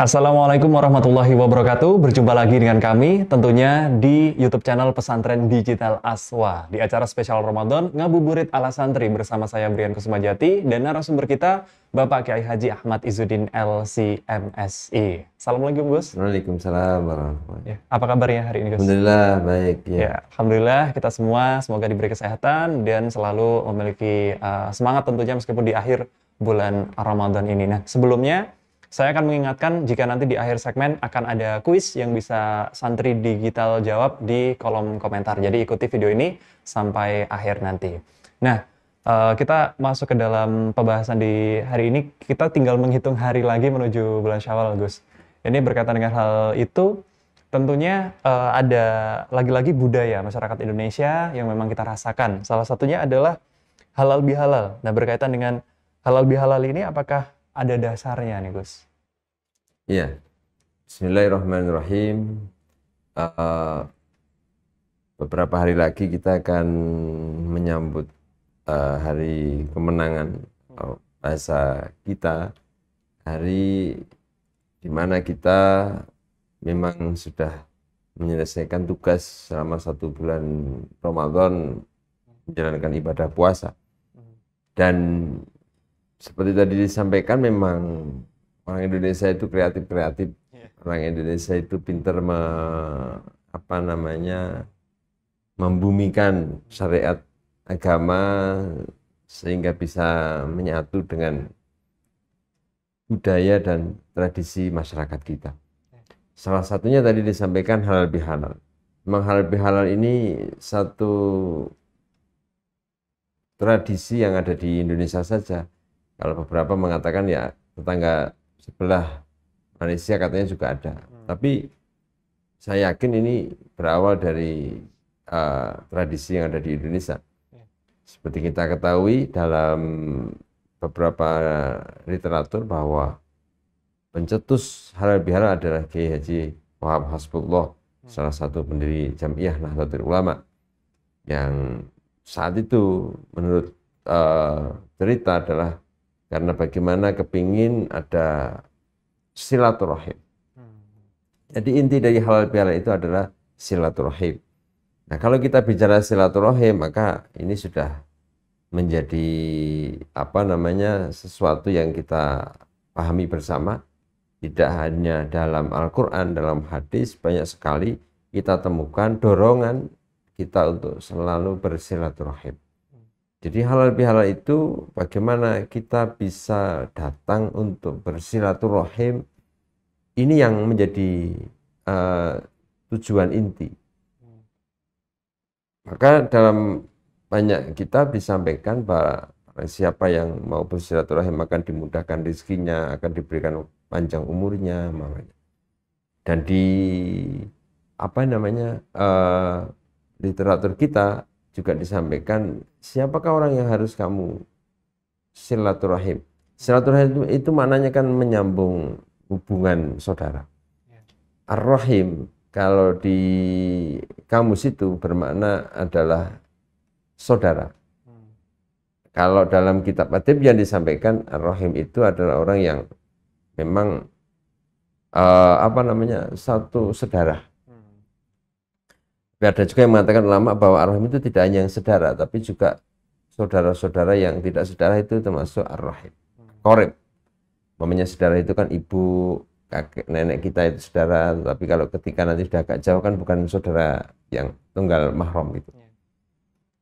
Assalamualaikum warahmatullahi wabarakatuh. Berjumpa lagi dengan kami tentunya di YouTube channel Pesantren Digital Aswa di acara spesial Ramadan Ngabuburit ala Santri bersama saya Brian Kusumajati dan narasumber kita Bapak Kiai Haji Ahmad Izzuddin LC-MSI. Assalamualaikum Gus. Waalaikumsalam warahmatullahi Ya, apa kabarnya hari ini Gus? Alhamdulillah baik ya. Ya, alhamdulillah kita semua semoga diberi kesehatan dan selalu memiliki semangat tentunya meskipun di akhir bulan Ramadan ini. Nah, sebelumnya saya akan mengingatkan jika nanti di akhir segmen akan ada kuis yang bisa santri digital jawab di kolom komentar. Jadi ikuti video ini sampai akhir nanti. Nah, kita masuk ke dalam pembahasan di hari ini. Kita tinggal menghitung hari lagi menuju bulan Syawal, Gus. Ini berkaitan dengan hal itu, tentunya ada lagi-lagi budaya masyarakat Indonesia yang memang kita rasakan. Salah satunya adalah halal bihalal. Nah, berkaitan dengan halal bihalal ini apakah ada dasarnya nih Gus? Iya. Bismillahirrahmanirrahim. Beberapa hari lagi kita akan menyambut hari kemenangan bahasa kita, hari di mana kita memang sudah menyelesaikan tugas selama 1 bulan Ramadan menjalankan ibadah puasa. Dan seperti tadi disampaikan, memang orang Indonesia itu kreatif. Orang Indonesia itu pintar membumikan syariat agama sehingga bisa menyatu dengan budaya dan tradisi masyarakat kita. Salah satunya tadi disampaikan halal bihalal. Memang halal bihalal ini satu tradisi yang ada di Indonesia saja. Kalau beberapa mengatakan ya tetangga sebelah Malaysia katanya juga ada. Tapi saya yakin ini berawal dari tradisi yang ada di Indonesia. Seperti kita ketahui dalam beberapa literatur bahwa pencetus halal bihalal adalah Kiai Haji Wahab Hasbullah, salah satu pendiri Jamiah Nahdlatul Ulama, yang saat itu menurut cerita adalah karena bagaimana kepingin ada silaturahim. Jadi inti dari halal bihalal itu adalah silaturahim. Nah, kalau kita bicara silaturahim, maka ini sudah menjadi sesuatu yang kita pahami bersama. Tidak hanya dalam Al-Quran, dalam hadis, banyak sekali kita temukan dorongan kita untuk selalu bersilaturahim. Jadi halal bihalal itu bagaimana kita bisa datang untuk bersilaturahim, ini yang menjadi tujuan inti. Maka dalam banyak kitab disampaikan bahwa siapa yang mau bersilaturahim akan dimudahkan rezekinya, akan diberikan panjang umurnya. Dan di literatur kita juga disampaikan siapakah orang yang harus kamu silaturahim. Silaturahim itu maknanya kan menyambung hubungan saudara. Ar-Rahim kalau di kamus itu bermakna adalah saudara. Kalau dalam kitab adib yang disampaikan Ar-Rahim itu adalah orang yang memang satu saudara. Ada juga yang mengatakan ulama bahwa Ar-Rahim itu tidak hanya yang saudara, tapi juga saudara-saudara yang tidak saudara itu termasuk Ar-Rahim. Qorib. Namanya saudara itu kan ibu, kakek, nenek kita itu saudara, tapi kalau ketika nanti sudah agak jauh kan bukan saudara yang tunggal mahram gitu.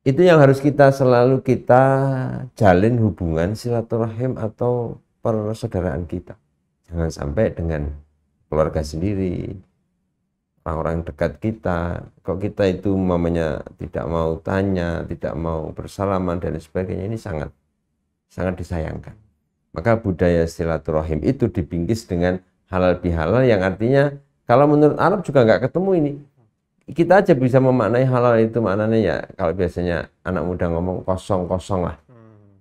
Itu yang harus kita selalu jalin hubungan silaturahim atau persaudaraan kita. Jangan sampai dengan keluarga sendiri, orang-orang dekat kita, kok kita itu tidak mau tanya, tidak mau bersalaman dan sebagainya, ini sangat disayangkan. Maka budaya silaturahim itu dibingkis dengan halal bihalal, yang artinya kalau menurut Arab juga nggak ketemu ini. Kita aja bisa memaknai halal itu, maknanya ya kalau biasanya anak muda ngomong kosong-kosong lah,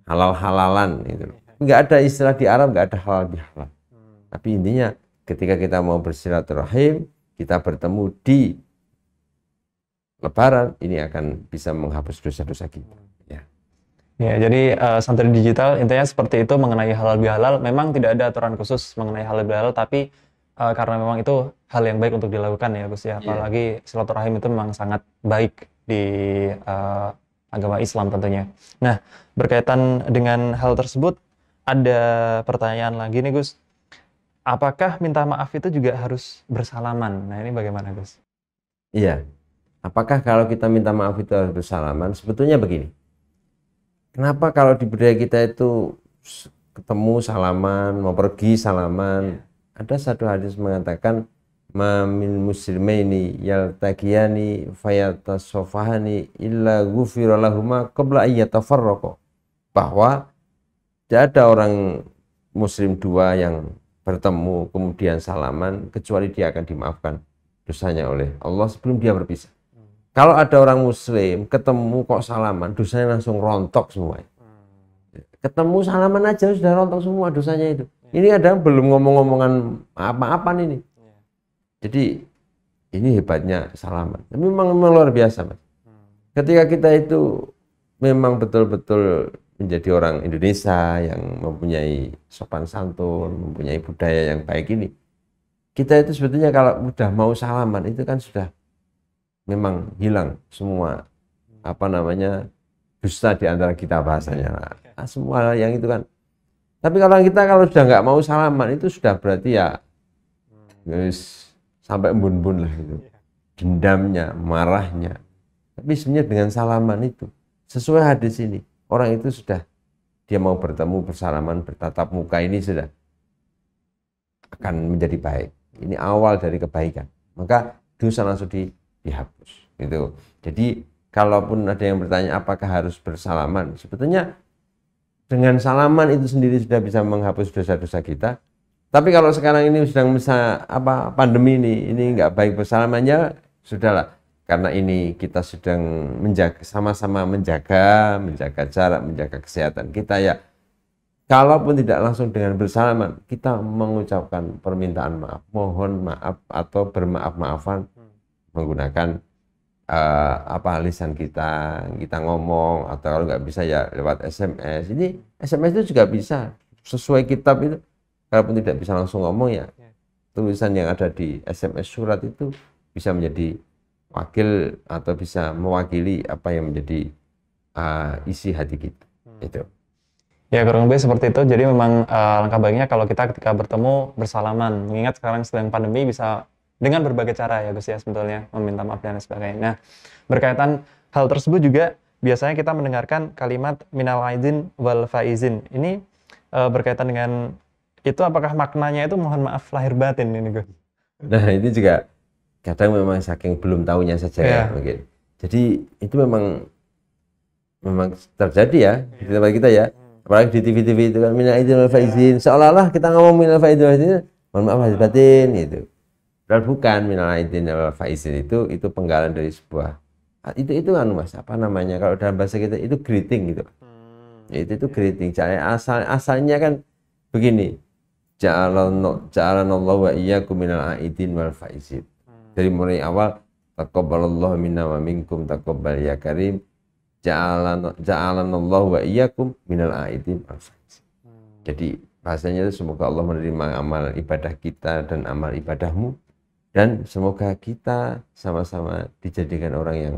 halal-halalan gitu. Nggak ada istilah di Arab, nggak ada halal bihalal. Tapi intinya ketika kita mau bersilaturahim, kita bertemu di Lebaran, ini akan bisa menghapus dosa-dosa kita. Ya, jadi santri digital intinya seperti itu mengenai halal bihalal. Memang tidak ada aturan khusus mengenai halal bihalal, tapi karena memang itu hal yang baik untuk dilakukan ya Gus ya. Apalagi silaturahim itu memang sangat baik di agama Islam tentunya. Nah, berkaitan dengan hal tersebut ada pertanyaan lagi nih Gus. Apakah minta maaf itu juga harus bersalaman? Nah, ini bagaimana Gus? Iya. Apakah kalau kita minta maaf itu harus bersalaman? Sebetulnya begini. Kenapa kalau di budaya kita itu ketemu salaman, mau pergi salaman? Ada satu hadis mengatakan min muslimaini yaltaqiyani fayatasofahani illa ghufira lahuma qabla an yatafarraqa. Bahwa tidak ada orang muslim dua yang bertemu kemudian salaman kecuali dia akan dimaafkan dosanya oleh Allah sebelum dia berpisah. Kalau ada orang muslim ketemu kok salaman, dosanya langsung rontok semua. Ketemu salaman aja sudah rontok semua dosanya itu. Ini ada belum ngomong-ngomongan apa-apa ini. Jadi ini hebatnya salaman. Tapi memang luar biasa, Mas. Ketika kita itu memang betul-betul menjadi orang Indonesia yang mempunyai sopan santun, mempunyai budaya yang baik ini, kita itu sebetulnya kalau udah mau salaman itu kan sudah memang hilang semua dusta di antara kita bahasanya. Nah, semua yang itu kan. Tapi kalau kita sudah nggak mau salaman itu sudah berarti ya sampai embun-embun lah itu. Dendamnya, marahnya. Tapi sebenarnya dengan salaman itu sesuai hadis ini, orang itu sudah dia mau bertemu bersalaman bertatap muka ini sudah akan menjadi baik. Ini awal dari kebaikan. Maka dosa langsung dihapus. Gitu. Jadi kalaupun ada yang bertanya apakah harus bersalaman, sebetulnya dengan salaman itu sendiri sudah bisa menghapus dosa-dosa kita. Tapi kalau sekarang ini sedang pandemi ini nggak baik bersalamannya, sudahlah. Karena ini kita sedang sama-sama menjaga jarak, menjaga kesehatan kita ya. Kalaupun tidak langsung dengan bersalaman, kita mengucapkan permintaan maaf, mohon maaf atau bermaaf-maafan menggunakan lisan kita ngomong, atau kalau nggak bisa ya lewat SMS. Ini SMS itu juga bisa sesuai kitab itu. Kalaupun tidak bisa langsung ngomong ya, tulisan yang ada di SMS surat itu bisa menjadi wakil atau bisa mewakili apa yang menjadi isi hati kita. Itu. Ya kurang lebih seperti itu. Jadi memang langkah baiknya kalau kita ketika bertemu bersalaman. Mengingat sekarang sedang pandemi bisa dengan berbagai cara ya Gus ya sebetulnya meminta maaf dan sebagainya. Nah, berkaitan hal tersebut juga biasanya kita mendengarkan kalimat minal aidin wal faizin. Ini berkaitan dengan itu, apakah maknanya itu mohon maaf lahir batin ini Gus? Nah, itu juga kadang memang saking belum tahunya saja ya mungkin. Jadi itu memang terjadi ya di tempat kita ya. Apalagi di TV-TV itu kan minal aidin wal faizin, seolah-olah kita ngomong minal aidin wal faizin mohon maaf lahir batin gitu. Padahal bukan, minal aidin wal faizin itu penggalan dari sebuah itu Mas, kalau dalam bahasa kita itu greeting gitu. Itu greeting. Asalnya kan begini. Ja'alanallahu wa iyyakum minal aidin wal faizin. Dari mulai awal taqabbalallahu minna wa minkum taqabbal ya karim. Ja'alanallahu wa iyyakum minal aidin wal faizin. Jadi bahasanya itu semoga Allah menerima amal ibadah kita dan amal ibadahmu, dan semoga kita sama-sama dijadikan orang yang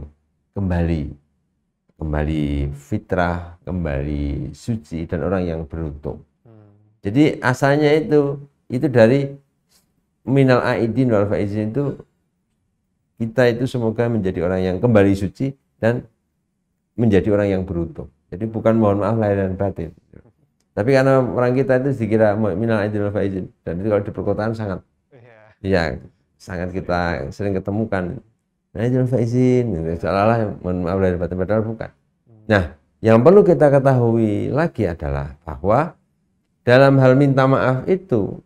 kembali fitrah, kembali suci, dan orang yang beruntung. Jadi asalnya itu dari minal aidin wal faizin itu kita itu semoga menjadi orang yang kembali suci dan menjadi orang yang beruntung. Jadi bukan mohon maaf lahir dan batin. Tapi karena orang kita itu dikira minal aidin wal faizin, dan itu kalau di perkotaan sangat kita sering ketemukan. Nah, itu faizin, seolah-olah mohon maaf lahir batin, padahal bukan. Nah, yang perlu kita ketahui lagi adalah bahwa dalam hal minta maaf itu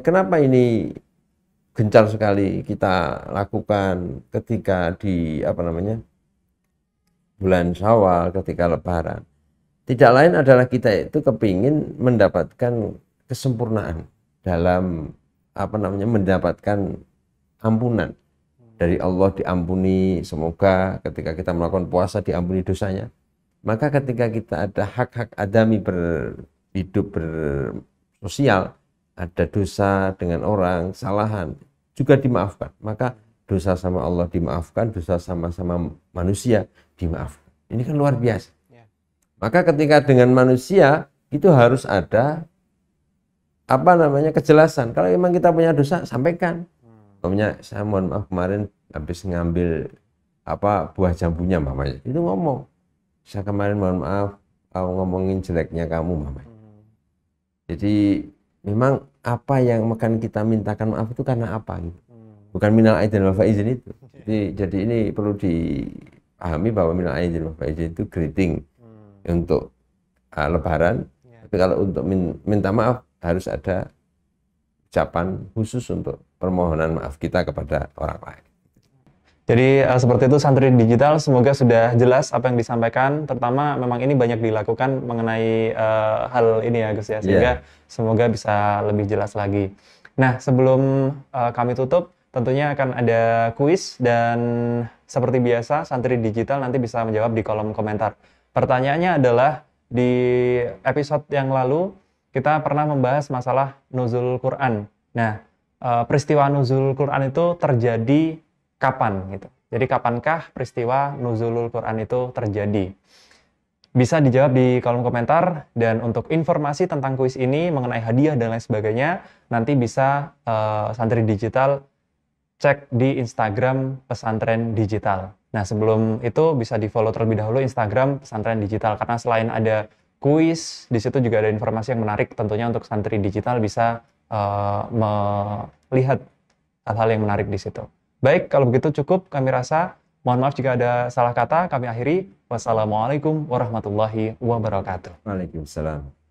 kenapa ini gencar sekali kita lakukan ketika di bulan Syawal, ketika Lebaran. Tidak lain adalah kita itu kepingin mendapatkan kesempurnaan dalam mendapatkan ampunan dari Allah, diampuni. Semoga ketika kita melakukan puasa diampuni dosanya. Maka ketika kita ada hak-hak adami berhidup sosial, ada dosa dengan orang, kesalahan juga dimaafkan. Maka dosa sama Allah dimaafkan, dosa sama-sama manusia dimaafkan. Ini kan luar biasa. Maka ketika dengan manusia itu harus ada kejelasan. Kalau memang kita punya dosa, sampaikan. Umpamanya saya mohon maaf kemarin habis ngambil buah jambunya mamanya. Itu ngomong. Saya kemarin mohon maaf ngomongin jeleknya kamu mamanya. Jadi memang apa yang makan kita mintakan maaf itu karena apa gitu. Bukan minal aidin wal faizin itu. Jadi ini perlu dipahami bahwa minal aidin wal faizin itu greeting untuk lebaran. Tapi kalau untuk minta maaf harus ada ucapan khusus untuk permohonan maaf kita kepada orang lain. Jadi seperti itu santri digital, semoga sudah jelas apa yang disampaikan, terutama memang ini banyak dilakukan mengenai hal ini ya Gus ya, sehingga semoga bisa lebih jelas lagi. Nah sebelum kami tutup, tentunya akan ada kuis dan seperti biasa santri digital nanti bisa menjawab di kolom komentar. Pertanyaannya adalah di episode yang lalu kita pernah membahas masalah nuzul Quran. Nah peristiwa nuzul Quran itu terjadi kapan gitu. Jadi kapankah peristiwa nuzulul Quran itu terjadi? Bisa dijawab di kolom komentar, dan untuk informasi tentang kuis ini mengenai hadiah dan lain sebagainya nanti bisa santri digital cek di Instagram Pesantren Digital. Nah, sebelum itu bisa di-follow terlebih dahulu Instagram Pesantren Digital karena selain ada kuis, di situ juga ada informasi yang menarik tentunya untuk santri digital bisa melihat hal-hal yang menarik di situ. Baik, kalau begitu cukup kami rasa. Mohon maaf jika ada salah kata, kami akhiri. Wassalamualaikum warahmatullahi wabarakatuh. Waalaikumsalam.